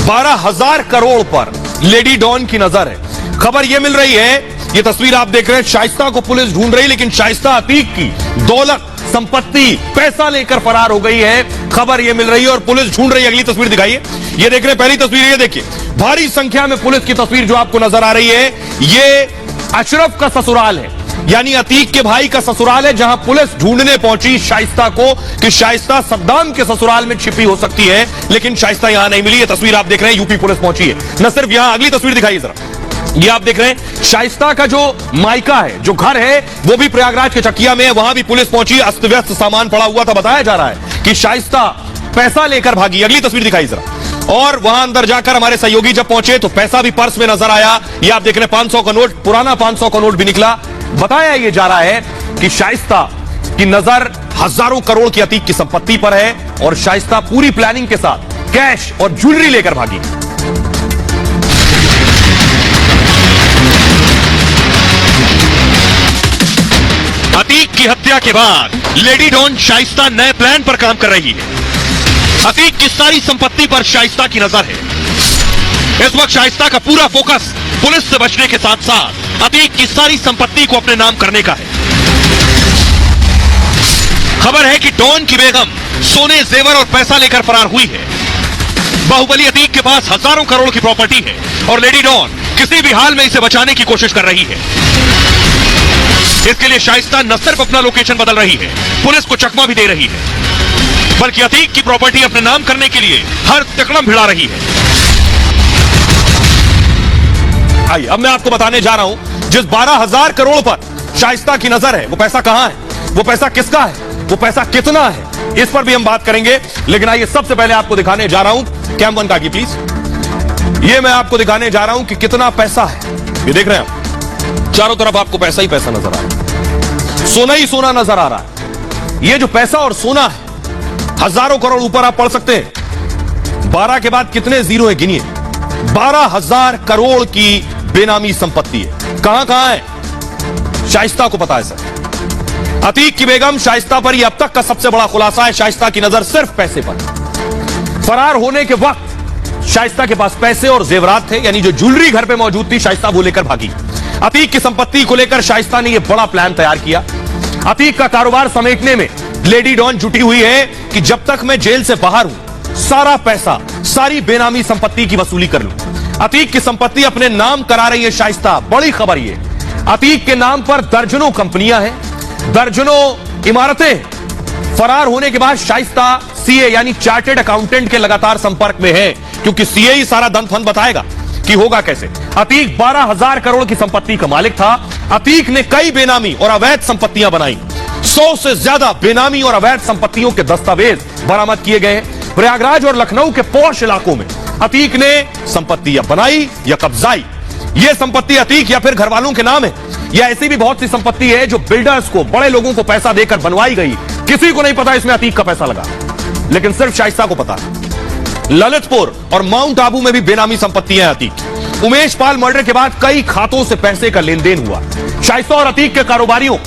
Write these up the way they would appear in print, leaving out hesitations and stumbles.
12,000 करोड़ पर lady don की नजर है। खबर यह मिल रही है, ये तस्वीर आप देख रहे हैं, शाइस्ता को पुलिस ढूंढ रही, लेकिन शाइस्ता अतीक की दौलत, संपत्ति, पैसा लेकर फरार हो गई है। खबर यह मिल रही है और पुलिस ढूंढ रही है। अगली तस्वीर दिखाइए, ये देख रहे हैं, पहली तस्वीर ये देखिए, भारी संख्या में पुलिस की तस्वीर जो आपको नजर आ रही है, ये अशरफ का ससुराल है, यानी अतीक के भाई का ससुराल है, जहां पुलिस ढूंढने पहुंची शाइस्ता को कि शाइस्ता सद्दाम के ससुराल में छिपी हो सकती है, लेकिन शाइस्ता यहां नहीं मिली। ये तस्वीर आप देख रहे हैं, यूपी पुलिस पहुंची है। न सिर्फ यहां, अगली तस्वीर दिखाइए जरा, ये आप देख रहे हैं, शाइस्ता का जो मायका है, जो घर है, वो भी प्रयागराज के चकिया में है, वहां भी पुलिस पहुंची। अस्त व्यस्त सामान पड़ा हुआ था। बताया जा रहा है कि शाइस्ता पैसा लेकर भागी। अगली तस्वीर दिखाई जरा, और वहां अंदर जाकर हमारे सहयोगी जब पहुंचे तो पैसा भी पर्स में नजर आया। ये आप देख रहे हैं, 500 का नोट, पुराना 500 का नोट भी निकला। बताया यह जा रहा है कि शाइस्ता की नजर हजारों करोड़ की अतीक की संपत्ति पर है और शाइस्ता पूरी प्लानिंग के साथ कैश और ज्वेलरी लेकर भागी। अतीक की हत्या के बाद लेडी डॉन शाइस्ता नए प्लान पर काम कर रही है। अतीक की सारी संपत्ति पर शाइस्ता की नजर है। इस वक्त शाइस्ता का पूरा फोकस पुलिस से बचने के साथ साथ अतीक की सारी संपत्ति को अपने नाम करने का है। खबर है कि डॉन की बेगम सोने, जेवर और पैसा लेकर फरार हुई है। बाहुबली अतीक के पास हजारों करोड़ की प्रॉपर्टी है और लेडी डॉन किसी भी हाल में इसे बचाने की कोशिश कर रही है। इसके लिए शाइस्ता न सिर्फ अपना लोकेशन बदल रही है, पुलिस को चकमा भी दे रही है, बल्कि अतीक की प्रॉपर्टी अपने नाम करने के लिए हर तिकड़म भिड़ा रही है। आइए, अब मैं आपको बताने जा रहा हूं, जिस 12,000 करोड़ पर शाइस्ता की नजर है, वो पैसा कहां है, वो पैसा किसका है, वो पैसा कितना है, इस पर भी हम बात करेंगे। लेकिन आइए, सबसे पहले आपको दिखाने जा रहा हूं, कैम वन का की प्लीज, ये मैं आपको दिखाने जा रहा हूं कि कितना पैसा है। ये देख रहे हैं आप, चारों तरफ आपको पैसा ही पैसा नजर आ रहा है, सोना ही सोना नजर आ रहा है। ये जो पैसा और सोना है, हजारों करोड़ ऊपर आप पढ़ सकते हैं। 12 के बाद कितने जीरो है गिनिए। 12,000 करोड़ की बेनामी संपत्ति है। कहां कहां है, शाइस्ता को पता है सर। अतीक की बेगम शाइस्ता पर यह अब तक का सबसे बड़ा खुलासा है। शाइस्ता की नजर सिर्फ पैसे पर। फरार होने के वक्त शाइस्ता के पास पैसे और जेवरात थे, यानी जो ज्वेलरी घर पे मौजूद थी, शाइस्ता वो लेकर भागी। अतीक की संपत्ति को लेकर शाइस्ता ने यह बड़ा प्लान तैयार किया। अतीक का कारोबार समेटने में लेडी डॉन जुटी हुई है कि जब तक मैं जेल से बाहर हूं, सारा पैसा, सारी बेनामी संपत्ति की वसूली कर लूं। अतीक की संपत्ति अपने नाम करा रही है शाइस्ता। बड़ी खबर ये, अतीक के नाम पर दर्जनों कंपनियां हैं, दर्जनों इमारतें। फरार होने के बाद शाइस्ता सीए यानी चार्टेड अकाउंटेंट के लगातार संपर्क में है, क्योंकि सीए ही सारा दंड फंद बताएगा कि होगा कैसे। अतीक 12,000 करोड़ की संपत्ति का मालिक था। अतीक ने कई बेनामी और अवैध संपत्तियां बनाई। 100 से ज्यादा बेनामी और अवैध संपत्तियों के दस्तावेज बरामद किए गए। प्रयागराज और लखनऊ के पौष इलाकों में अतीक ने संपत्तियां बनाई या कब्जाई। यह संपत्ति अतीक या फिर घर वालों के नाम है, या ऐसी भी बहुत सी संपत्ति है जो बिल्डर्स को, बड़े लोगों को पैसा देकर बनवाई गई। किसी को नहीं पता इसमें अतीक का पैसा लगा, लेकिन सिर्फ शाइस्ता को पता है। ललितपुर और माउंट आबू में भी बेनामी संपत्तियां हैं अतीक। उमेश पाल मर्डर के बाद कई खातों से पैसे का लेन देन हुआ। शाइस्ता और अतीक के कारोबारियों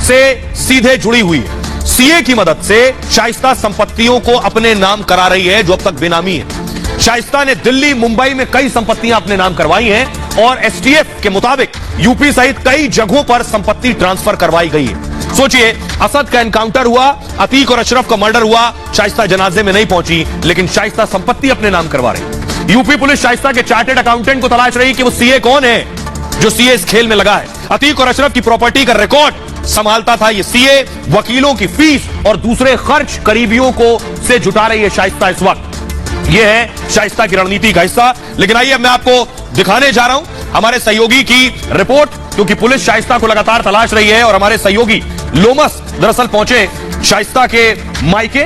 से सीधे जुड़ी हुई है। सीए की मदद से शाइस्ता संपत्तियों को अपने नाम करा रही है जो अब तक बेनामी है। शाइस्ता ने दिल्ली, मुंबई में कई संपत्तियां अपने नाम करवाई हैं और एसटीएफ के मुताबिक यूपी सहित कई जगहों पर संपत्ति ट्रांसफर करवाई गई है। सोचिए, असद का एनकाउंटर हुआ, अतीक और अशरफ का मर्डर हुआ, शाइस्ता जनाजे में नहीं पहुंची, लेकिन शाइस्ता संपत्ति अपने नाम करवा रही। यूपी पुलिस शाइस्ता के चार्टेड अकाउंटेंट को तलाश रही कि वो सीए कौन है जो सीए इस खेल में लगा है। अतीक और अशरफ की प्रॉपर्टी का रिकॉर्ड संभालता था ये सीए। वकीलों की फीस और दूसरे खर्च करीबियों को से जुटा रही है शाइस्ता इस वक्त। यह है शाइस्ता की रणनीति का हिस्सा। लेकिन आइए, अब मैं आपको दिखाने जा रहा हूं हमारे सहयोगी की रिपोर्ट, क्योंकि पुलिस शाइस्ता को लगातार तलाश रही है और हमारे सहयोगी लोमस दरअसल पहुंचे शाइस्ता के मायके,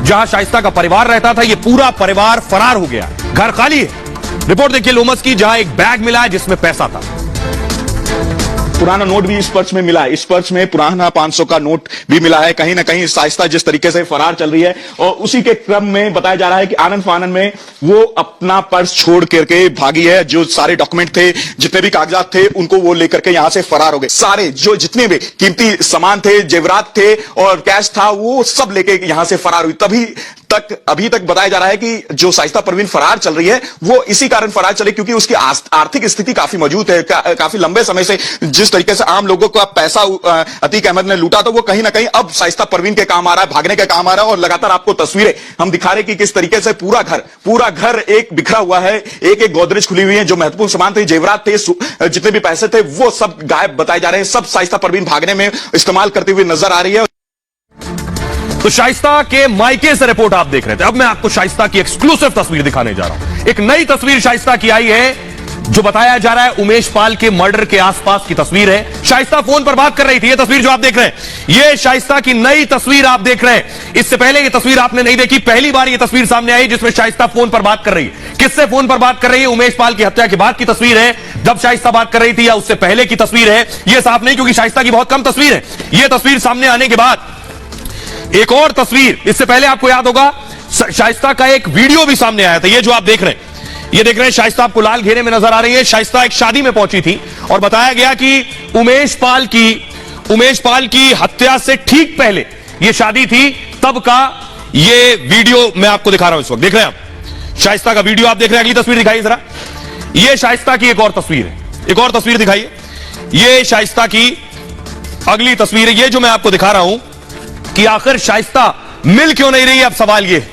जहां शाइस्ता का परिवार रहता था। यह पूरा परिवार फरार हो गया, घर खाली है। रिपोर्ट देखिए लोमस की, जहां एक बैग मिला है जिसमें पैसा था। पुराना नोट भी इस पर्स में मिला है। इस पर्स में पुराना 500 का नोट भी मिला है। कहीं ना कहीं शाइस्ता जिस तरीके से फरार चल रही है, और उसी के क्रम में बताया जा रहा है कि आनंद फानन में वो अपना पर्स छोड़ करके भागी है। जो सारे डॉक्यूमेंट थे, जितने भी कागजात थे, उनको वो लेकर के यहां से फरार हो गए। सारे जो जितने भी कीमती सामान थे, जेवरात थे और कैश था, वो सब लेके यहां से फरार हुई। तभी अभी तक बताया जा रहा है कि जो शाइस्ता परवीन फरार चल रही है वो इसी कारण फरार चले क्योंकि उसकी आर्थिक स्थिति काफी मजबूत है। काफी लंबे समय से जिस तरीके से आम लोगों का पैसा अतीक अहमद ने लूटा तो वो कहीं ना कहीं अब शाइस्ता परवीन के काम आ रहा है, भागने के काम आ रहा है। और लगातार आपको तस्वीरें हम दिखा रहे कि किस तरीके से पूरा घर एक बिखरा हुआ है, एक गोदरेज खुली हुई है, जो महत्वपूर्ण सामान थे, जेवरात थे, जितने भी पैसे थे वो सब गायब बताए जा रहे हैं। सब शाइस्ता परवीन भागने में इस्तेमाल करते हुए नजर आ रही है। तो शाइस्ता के मायके से रिपोर्ट आप देख रहे थे। अब मैं आपको शाइस्ता की एक्सक्लूसिव तस्वीर दिखाने जा रहा हूं। एक नई तस्वीर शाइस्ता की आई है, जो बताया जा रहा है उमेश पाल के मर्डर के आसपास की तस्वीर है। शाइस्ता फोन पर बात कर रही थी। यह तस्वीर जो आप देख रहे हैं, यह शाइस्ता की नई तस्वीर आप देख रहे हैं। इससे पहले यह तस्वीर आपने नहीं देखी, पहली बार यह तस्वीर सामने आई जिसमें शाइस्ता फोन पर बात कर रही है। किससे फोन पर बात कर रही है? उमेश पाल की हत्या के बाद की तस्वीर है, जब शाइस्ता बात कर रही थी, या उससे पहले की तस्वीर है, यह साफ नहीं, क्योंकि शाइस्ता की बहुत कम तस्वीर है। यह तस्वीर सामने आने के बाद एक और तस्वीर, इससे पहले आपको याद होगा शाइस्ता का एक वीडियो भी सामने आया था। ये जो आप देख रहे हैं, ये देख रहे हैं शाइस्ता आपको लाल घेरे में नजर आ रही है। शाइस्ता एक शादी में पहुंची थी और बताया गया कि उमेश पाल की हत्या से ठीक पहले ये शादी थी, तब का ये वीडियो मैं आपको दिखा रहा हूं। इस वक्त देख रहे हैं आप शाइस्ता का वीडियो, आप देख रहे हैं। अगली तस्वीर दिखाइए जरा। ये शाइस्ता की एक और तस्वीर है, एक और तस्वीर दिखाइए। ये शाइस्ता की अगली तस्वीर है। ये जो मैं आपको दिखा रहा हूं कि आखिर शाइस्ता मिल क्यों नहीं रही है। अब सवाल ये,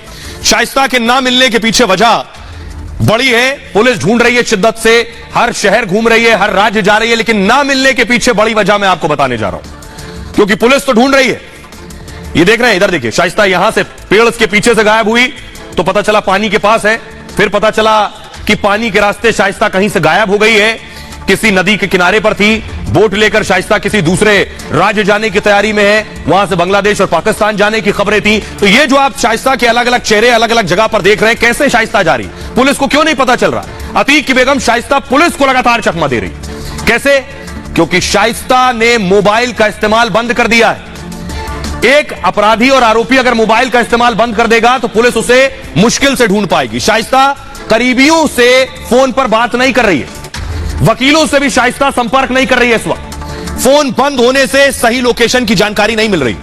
शाइस्ता के ना मिलने के पीछे वजह बड़ी है। पुलिस ढूंढ रही है शिद्दत से, हर शहर घूम रही है, हर राज्य जा रही है, लेकिन ना मिलने के पीछे बड़ी वजह मैं आपको बताने जा रहा हूं। क्योंकि पुलिस तो ढूंढ रही है। ये देख रहे हैं, इधर देखिए, शाइस्ता यहां से पेड़ के पीछे से गायब हुई तो पता चला पानी के पास है, फिर पता चला कि पानी के रास्ते शाइस्ता कहीं से गायब हो गई है, किसी नदी के किनारे पर थी। बोट लेकर शाइस्ता किसी दूसरे राज्य जाने की तैयारी में है, वहां से बांग्लादेश और पाकिस्तान जाने की खबरें थी। तो ये जो आप शाइस्ता के अलग अलग चेहरे अलग अलग जगह पर देख रहे हैं, कैसे शाइस्ता जा रही, पुलिस को क्यों नहीं पता चल रहा? अतीक की बेगम शाइस्ता पुलिस को लगातार चकमा दे रही। कैसे? क्योंकि शाइस्ता ने मोबाइल का इस्तेमाल बंद कर दिया है। एक अपराधी और आरोपी अगर मोबाइल का इस्तेमाल बंद कर देगा तो पुलिस उसे मुश्किल से ढूंढ पाएगी। शाइस्ता करीबियों से फोन पर बात नहीं कर रही है, वकीलों से भी शाइस्ता संपर्क नहीं कर रही है। इस वक्त फोन बंद होने से सही लोकेशन की जानकारी नहीं मिल रही।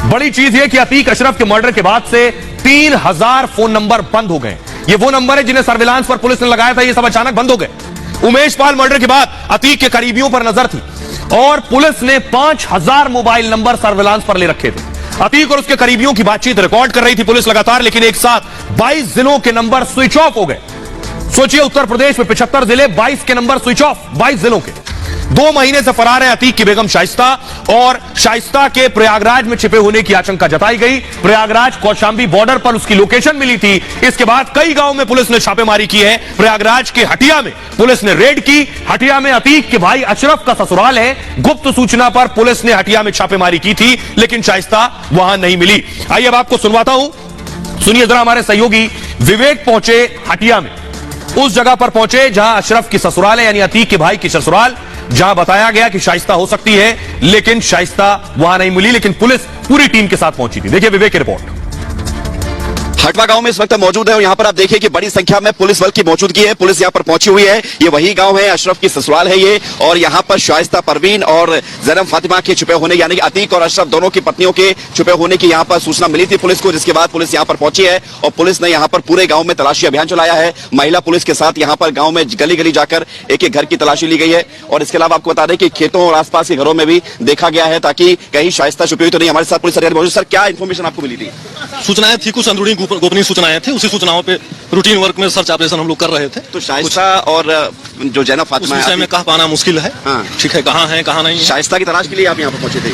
बड़ी चीज यह कि अतीक अशरफ के मर्डर के बाद से 3000 फोन नंबर बंद हो गए। ये वो नंबर है जिन्हें सर्विलांस पर पुलिस ने लगाया था, ये सब अचानक बंद हो गए। उमेश पाल मर्डर के बाद अतीक के करीबियों पर नजर थी और पुलिस ने 5000 मोबाइल नंबर सर्विलांस पर ले रखे थे। अतीक और उसके करीबियों की बातचीत रिकॉर्ड कर रही थी पुलिस लगातार, लेकिन एक साथ 22 जिलों के नंबर स्विच ऑफ हो गए। सोचिए, उत्तर प्रदेश में 75 जिले, 22 के नंबर स्विच ऑफ, 22 जिलों के। 2 महीने से फरार है अतीक की बेगम शाइस्ता, और शाइस्ता के प्रयागराज में छिपे होने की आशंका जताई गई। प्रयागराज कौशांबी बॉर्डर पर उसकी लोकेशन मिली थी। इसके बाद कई गांवों में पुलिस ने छापेमारी की है। प्रयागराज के हटिया में पुलिस ने रेड की। हटिया में अतीक के भाई अशरफ का ससुराल है। गुप्त सूचना पर पुलिस ने हटिया में छापेमारी की थी, लेकिन शाइस्ता वहां नहीं मिली। आइए अब आपको सुनवाता हूं, सुनिए जरा। हमारे सहयोगी विवेक पहुंचे हटिया में, उस जगह पर पहुंचे जहां अशरफ की ससुराल है, यानी अतीक के भाई की ससुराल, जहां बताया गया कि शाइस्ता हो सकती है, लेकिन शाइस्ता वहां नहीं मिली। लेकिन पुलिस पूरी टीम के साथ पहुंची थी। देखिए विवेक की रिपोर्ट। हटवा गांव में इस वक्त मौजूद है और यहाँ पर आप देखिए कि बड़ी संख्या में पुलिस बल की मौजूदगी है। पुलिस यहाँ पर पहुंची हुई है। ये वही गांव है, अशरफ की ससुराल है ये, और यहाँ पर शाइस्ता परवीन और जैनब फातिमा के छुपे होने, यानी कि अतीक और अशरफ दोनों की पत्नियों के छुपे होने की यहाँ पर सूचना मिली थी पुलिस को, जिसके बाद पुलिस यहाँ पर पहुंची है और पुलिस ने यहाँ पर पूरे गाँव में तलाशी अभियान चलाया है। महिला पुलिस के साथ यहाँ पर गाँव में गली गली जाकर एक एक घर की तलाशी ली गई है। और इसके अलावा आपको बता दें कि खेतों और आसपास के घरों में भी देखा गया है ताकि कहीं शाइस्ता छुपी हुई तो नहीं। हमारे साथ पुलिस अधिकारी मौजूद। सर, क्या इन्फॉर्मेशन आपको मिली थी? सूचनाएं थी, कुछ अंदरूनी गोपनीय सूचनाएं थी, उसी सूचनाओं पे रूटीन वर्क में सर्च ऑपरेशन हम लोग कर रहे थे। तो शाइस्ता और जो जैनब फातिमा उस विषय में कह पाना मुश्किल है। हाँ। ठीक है, कहाँ है कहाँ नहीं है। शाइस्ता की तलाश के लिए आप यहाँ पर पहुंचे थे?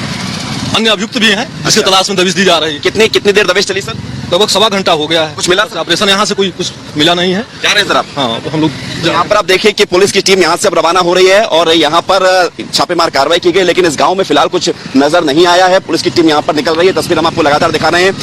अन्य अभियुक्त भी हैं जिसकी तलाश में दबिश दी जा रही है। कितनी देर दबिश चली सर? लगभग 1.25 घंटा हो गया है। कुछ मिला ऑपरेशन यहाँ से कोई कुछ मिला नहीं है। जा रहे हैं सर आप? हाँ, हम लोग यहाँ पर आप देखिए कि पुलिस की टीम यहाँ से अब रवाना हो रही है और यहाँ पर छापेमार कार्रवाई की गई, लेकिन इस गांव में फिलहाल कुछ नजर नहीं आया है। पुलिस की टीम यहाँ पर निकल रही है। तस्वीर हम आपको लगातार दिखा रहे हैं।